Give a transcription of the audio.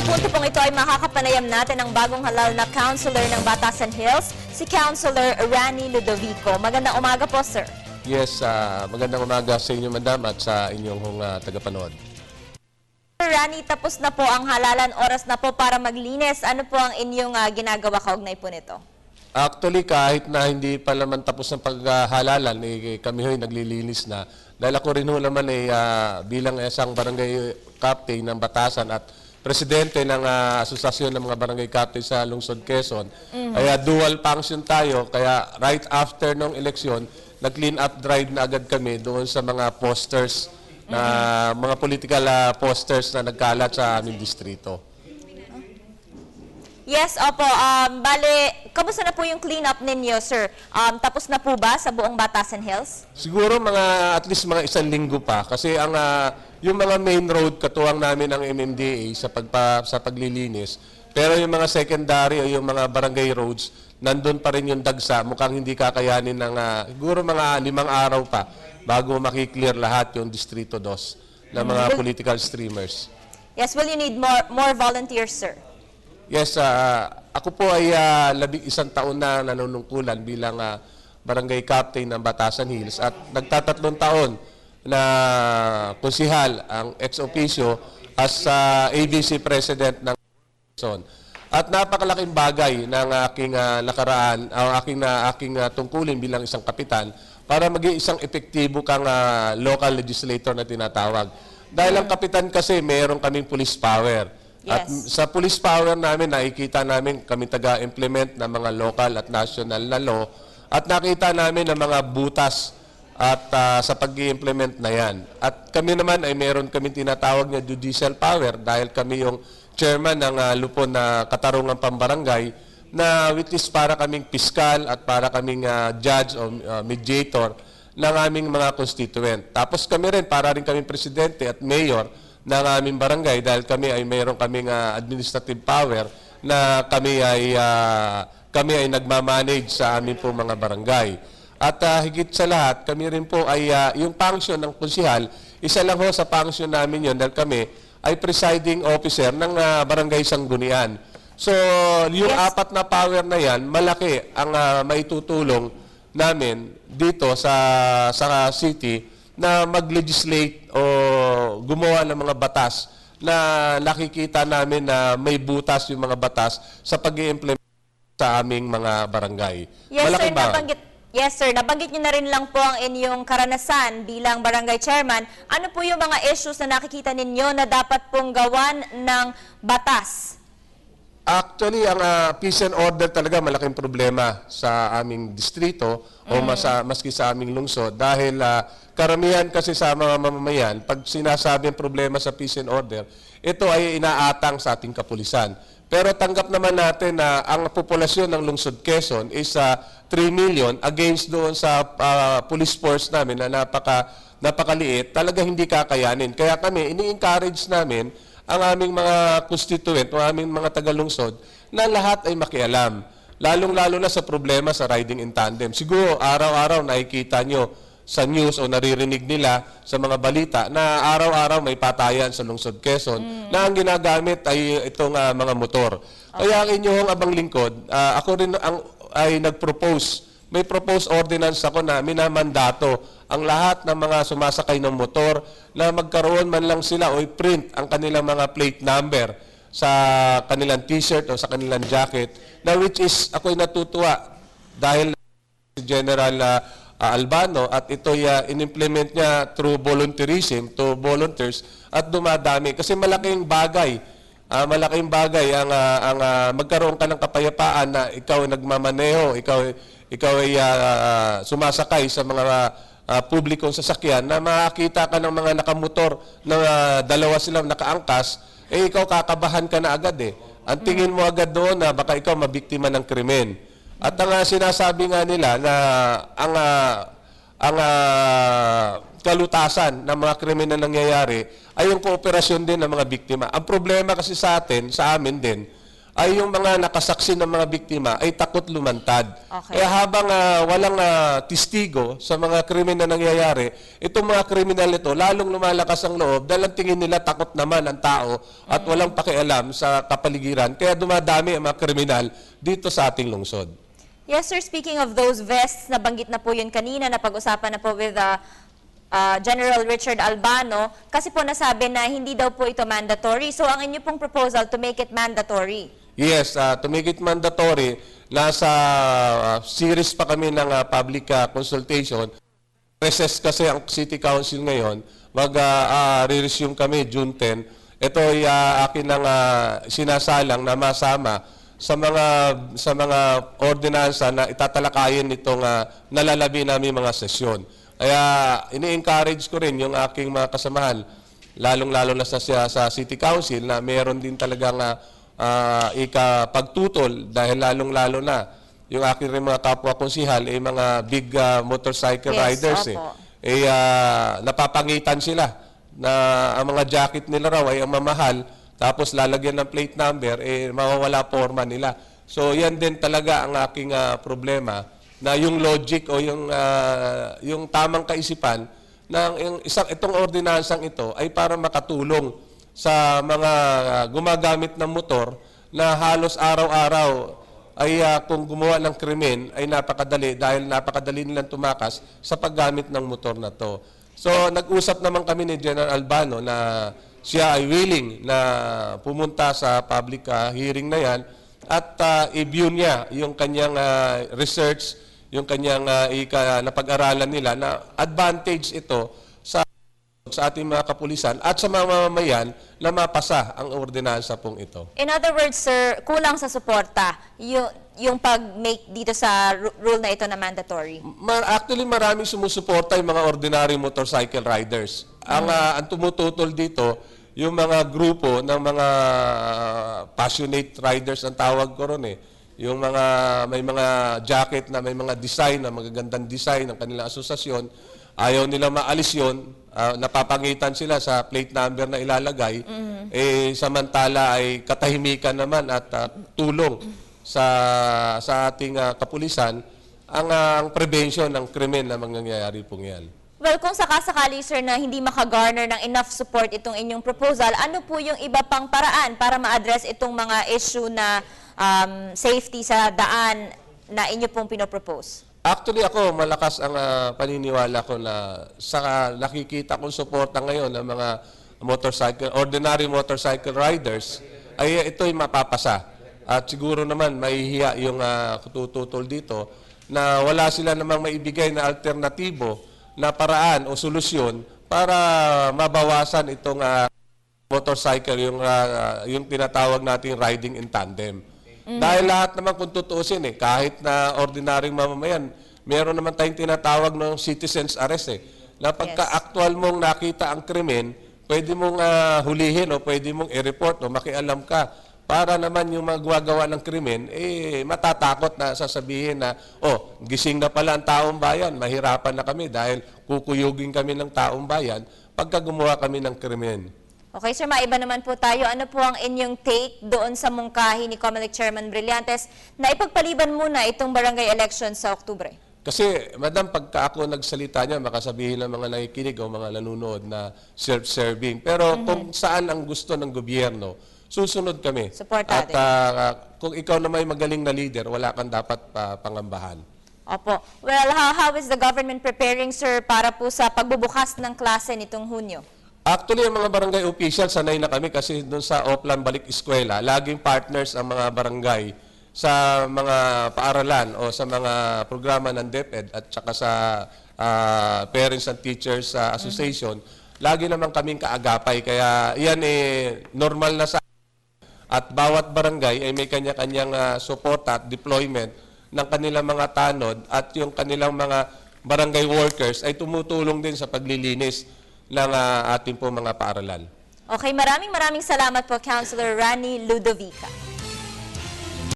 punto pong ito ay makakapanayam natin ang bagong halal na counselor ng Batasan Hills, si Counselor Rani Ludovico. Magandang umaga po, sir. Yes, magandang umaga sa inyo, madam, at sa inyong tagapanood. Sir Rani, tapos na po ang halalan, oras na po para maglinis. Ano po ang inyong ginagawa kaugnay po nito? Actually, kahit na hindi pa naman tapos ng paghahalalan, kami ho'y naglilinis na. Dahil ako rin ho naman bilang isang barangay captain ng Batasan at presidente ng asosasyon ng mga barangay captain sa Lungsod Quezon. Kaya dual function tayo, kaya right after ng eleksyon, nag-clean up drive na agad kami doon sa mga posters, na mga political posters na nagkalat sa aming distrito. Yes, opo. Bale, kamusta na po yung cleanup ninyo, sir? Tapos na po ba sa buong Batasan Hills? Siguro at least mga isang linggo pa kasi yung mga main road katuwang namin ang MMDA sa paglilinis. Pero yung mga secondary o yung mga barangay roads, nandun pa rin yung dagsa. Mukhang hindi kakayanin ng siguro mga 5 araw pa bago makiklear lahat yung Distrito 2 ng mga political streamers. Yes, will you need more volunteers, sir? Yes, ako po ay 11 taon na nanunungkulan bilang barangay captain ng Batasan Hills at nagtatatlong taon na konsihal ang ex-officio as ABC president ng Quezon. At napakalaking bagay ng aking nakaraan, ang aking tungkulin bilang isang kapitan para maging isang epektibo kang local legislator na tinatawag. Dahil ang kapitan kasi mayroon kaming police power. At sa police power namin, nakikita namin kami taga-implement ng mga local at national na law at nakita namin ng mga butas at sa pag-i-implement na yan. At kami naman ay meron kami tinatawag na judicial power dahil kami yung chairman ng lupon na katarungang pambarangay na which is para kaming piskal at para kaming judge o mediator ng aming mga constituent. Tapos kami rin, para rin kaming presidente at mayor ng aming barangay dahil kami ay mayroon kaming administrative power na kami ay nagmamanage sa aming po mga barangay. At higit sa lahat, kami rin po ay yung function ng konsihal, isa lang ho sa function namin yun dahil kami ay presiding officer ng barangay Sanggunian. So, yung apat na power na yan, malaki ang maitutulong namin dito sa city na mag-legislate o gumawa ng mga batas na nakikita namin na may butas yung mga batas sa pag-i-implement sa aming mga barangay. Yes, sir. Nabanggit niyo na rin lang po ang inyong karanasan bilang barangay chairman. Ano po yung mga issues na nakikita ninyo na dapat pong gawan ng batas? Actually, ang peace and order talaga malaking problema sa aming distrito o maski sa aming lungsod dahil karamihan kasi sa mga mamamayan, pag sinasabing problema sa peace and order, ito ay inaatang sa ating kapulisan. Pero tanggap naman natin na ang populasyon ng lungsod Quezon is 3 million against doon sa police force namin na napakaliit, talaga hindi kakayanin. Kaya kami, ini-encourage namin ang aming mga constituent o aming mga tagalungsod na lahat ay makialam. Lalong-lalo na sa problema sa riding in tandem. Siguro araw-araw nakikita nyo sa news o naririnig nila sa mga balita na araw-araw may patayan sa lungsod Quezon na ang ginagamit ay itong mga motor. Kaya ang inyong abang lingkod, ako rin ay nag-propose. May proposed ordinance ako na minamandato ang lahat ng mga sumasakay ng motor na magkaroon man lang sila o i-print ang kanilang mga plate number sa kanilang t-shirt o sa kanilang jacket na which is ako'y natutuwa dahil si General Albano at ito in-implement niya through volunteerism to volunteers at dumadami kasi malaking bagay ang magkaroon ka ng kapayapaan na ikaw ay nagmamaneho, ikaw ay sumasakay sa mga publikong sasakyan na makakita ka ng mga nakamotor na dalawa silang nakaangkas, ikaw kakabahan ka na agad eh. Ang tingin mo agad doon na baka ikaw mabiktima ng krimen. At ang sinasabi nga nila na ang kalutasan ng mga krimen na nangyayari ay yung kooperasyon din ng mga biktima. Ang problema kasi sa amin din, ay yung mga nakasaksi ng mga biktima ay takot lumantad. Okay. Kaya habang walang testigo sa mga krimen na nangyayari, itong mga kriminal nito, lalong lumalakas ang loob dahil ang tingin nila takot naman ang tao at walang pakialam sa kapaligiran. Kaya dumadami ang mga kriminal dito sa ating lungsod. Yes, sir. Speaking of those vests, nabanggit na po yun kanina, napag-usapan na po with General Richard Albano, kasi po nasabi na hindi daw po ito mandatory. So, ang inyo pong proposal to make it mandatory? Yes, to make it mandatory, nasa series pa kami ng public consultation. Recess kasi ang City Council ngayon, mag-re-resume kami June 10. Ito ay akin ng sinasalang na masama sa mga ordinansa na itatalakayin nitong nalalabi namin mga sesyon. Kaya ini-encourage ko rin yung aking mga kasamahan, lalong-lalo na sa City Council, na meron din talagang ikapagtutol dahil lalong-lalo na yung aking rin mga kapwa-konsihal ay mga big motorcycle Yes, riders. opo. Napapangitan sila na ang mga jacket nila raw ay ang mamahal, tapos lalagyan ng plate number, mawawala forma nila. So yan din talaga ang aking problema, na yung logic o yung tamang kaisipan na itong ordinansang ito ay para makatulong sa mga gumagamit ng motor na halos araw-araw ay kung gumawa ng krimen ay napakadali dahil napakadali nilang tumakas sa paggamit ng motor na to. So nag-usap naman kami ni General Albano na siya ay willing na pumunta sa public hearing na yan at i-view niya yung kanyang research, yung kanyang napag-aralan nila na advantage ito sa ating mga kapulisan at sa mga mamamayan na mapasa ang ordinansa pong ito. In other words, sir, kulang sa suporta yung pag-make dito sa rule na ito na mandatory. Actually, maraming sumusuporta yung mga ordinary motorcycle riders. Ang tumututol dito, yung mga grupo ng mga passionate riders ang tawag ko ron eh. Yung may mga jacket na may mga design, na magagandang design ng kanilang asosasyon, ayaw nila maalis yun, napapangitan sila sa plate number na ilalagay, samantala ay katahimikan naman at tulong sa ating kapulisan ang prevention ng krimen na mangyayari pong yan. Well, kung sakasakali, sir, na hindi makagarner ng enough support itong inyong proposal, ano po yung iba pang paraan para ma-address itong mga issue na safety sa daan na inyo pong pinopropose? Actually, ako, malakas ang paniniwala ko na sa nakikita kong suporta ngayon ng mga ordinary motorcycle riders, ay ito'y mapapasa. At siguro naman, mahihiya yung tututol dito na wala sila namang maibigay na alternatibo na paraan o solusyon para mabawasan itong motorcycle, yung tinatawag nating riding in tandem. Dahil lahat naman kung tutuusin kahit na ordinaryong mamamayan, meron naman tayong tinatawag ng citizen's arrest na pagka-actual mong nakita ang krimen, pwede mong hulihin o pwede mong i-report o makialam ka para naman yung magwagawa ng krimen, matatakot na sasabihin na, gising na pala ang taong bayan, mahirapan na kami dahil kukuyugin kami ng taong bayan pagka gumawa kami ng krimen. Okay, sir, maiba naman po tayo. Ano po ang inyong take doon sa mungkahi ni COMELEC Chairman Brillantes na ipagpaliban muna itong barangay election sa Oktubre? Kasi, madam, pagka ako nagsalita niya, makasabihin ng mga nakikinig o mga nanonood na self-serving. Pero kung saan ang gusto ng gobyerno, susunod kami. Supportado. At kung ikaw na may magaling na leader, wala kang dapat pangambahan. Opo. Well, how is the government preparing, sir, para po sa pagbubukas ng klase nitong Hunyo? Actually, ang mga barangay official, sanay na kami kasi doon sa Oplan Balik Eskwela, laging partners ang mga barangay sa mga paaralan o sa mga programa ng DepEd at saka sa Parents and Teachers Association. Lagi naman kaming kaagapay. Kaya yan normal na sa at bawat barangay ay may kanya-kanyang suporta at deployment ng kanilang mga tanod at yung kanilang mga barangay workers ay tumutulong din sa paglilinis ng ating po mga paaralan. Okay, maraming salamat po, Councilor Rani Ludovica.